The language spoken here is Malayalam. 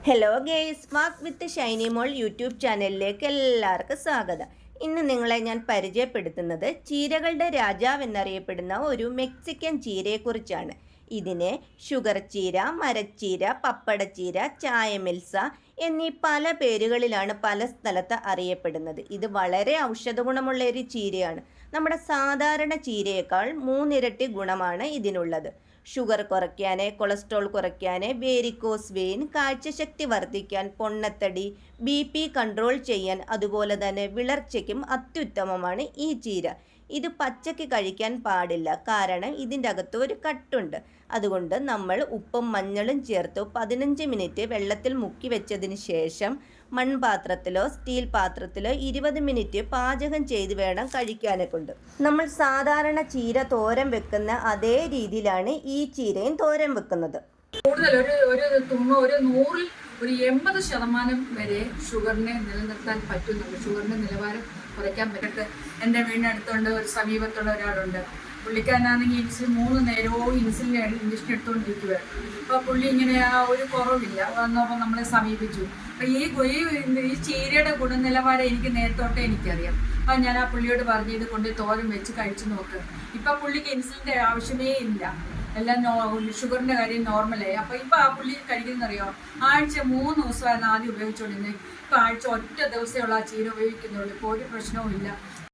ഹലോ ഗേയ്സ്, വാക്ക് വിത്ത് ഷൈനി മോൾ യൂട്യൂബ് ചാനലിലേക്ക് എല്ലാവർക്കും സ്വാഗതം. ഇന്ന് നിങ്ങളെ ഞാൻ പരിചയപ്പെടുത്തുന്നത് ചീരകളുടെ രാജാവ് എന്നറിയപ്പെടുന്ന ഒരു മെക്സിക്കൻ ചീരയെക്കുറിച്ചാണ്. ഇതിനെ ഷുഗർ ചീര, മരച്ചീര, പപ്പടച്ചീര, ചായമിൽസ എന്നീ പല പേരുകളിലാണ് പല സ്ഥലത്ത് അറിയപ്പെടുന്നത്. ഇത് വളരെ ഔഷധ ഗുണമുള്ള ഒരു ചീരയാണ്. നമ്മുടെ സാധാരണ ചീരയേക്കാൾ 3 ഇരട്ടി ഗുണമാണ് ഇതിനുള്ളത്. ഷുഗർ കുറയ്ക്കാൻ, കൊളസ്ട്രോൾ കുറയ്ക്കാൻ, വേരിക്കോസ് വെയിൻ, കാഴ്ചശക്തി വർദ്ധിക്കാൻ, പൊണ്ണത്തടി, BP കൺട്രോൾ ചെയ്യാൻ, അതുപോലെ തന്നെ വിളർച്ചയ്ക്കും അത്യുത്തമമാണ് ഈ ചീര. ഇത് പച്ചയ്ക്ക് കഴിക്കാൻ പാടില്ല, കാരണം ഇതിൻ്റെ അകത്ത് ഒരു കട്ടുണ്ട്. അതുകൊണ്ട് നമ്മൾ ഉപ്പും മഞ്ഞളും ചേർത്ത് 15 മിനിറ്റ് വെള്ളത്തിൽ മുക്കി വെച്ചതിന് ശേഷം മൺപാത്രത്തിലോ സ്റ്റീൽ പാത്രത്തിലോ 20 മിനിറ്റ് പാചകം ചെയ്ത് വേണം കഴിക്കാനെ കൊണ്ട്. നമ്മൾ സാധാരണ ചീര തോരൻ വെക്കുന്ന അതേ രീതിയിലാണ് ഈ ചീരയും തോരൻ വെക്കുന്നത്. കൂടുതൽ ഒരു 100-ൽ ഒരു 80% വരെ ഷുഗറിനെ നിലനിർത്താൻ പറ്റുന്നുണ്ട്. ഷുഗറിന്റെ നിലവാരം കുറയ്ക്കാൻ പറ്റിയിട്ട് എൻ്റെ വീടിനടുത്തുണ്ട് ഒരു സമീപത്തുള്ള ഒരാളുണ്ട്. പുള്ളിക്കാരനാണെങ്കിൽ ഇൻസുലിൻ 3 നേരവും ഇൻസുലിൻ ഇഞ്ചക്ഷൻ എടുത്തുകൊണ്ടിരിക്കുകയാണ്. അപ്പോൾ പുള്ളി ഇങ്ങനെ ഒരു കുറവില്ല. വന്നപ്പോൾ നമ്മളെ സമീപിച്ചു. അപ്പോൾ ഈ ചീരയുടെ ഗുണനിലവാരം എനിക്ക് നേരത്തോട്ടേ എനിക്കറിയാം. അപ്പം ഞാൻ ആ പുള്ളിയോട് പറഞ്ഞു ഇത് കൊണ്ട് തോരൻ വെച്ച് കഴിച്ചു നോക്ക്. ഇപ്പം പുള്ളിക്ക് ഇൻസുലിൻ്റെ ആവശ്യമേ ഇല്ല, എല്ലാം ഷുഗറിൻ്റെ കാര്യം നോർമലായി. അപ്പോൾ ഇപ്പോൾ ആ പുള്ളി കഴിക്കുന്നറിയോ, ആഴ്ച 3 ദിവസമായിരുന്നു ആദ്യം ഉപയോഗിച്ചുകൊണ്ടിരുന്നത്. ഇപ്പോൾ ആഴ്ച ഒറ്റ ദിവസമുള്ള ആ ചീര ഉപയോഗിക്കുന്നുള്ളൂ. ഇപ്പോൾ ഒരു പ്രശ്നവും ഇല്ല.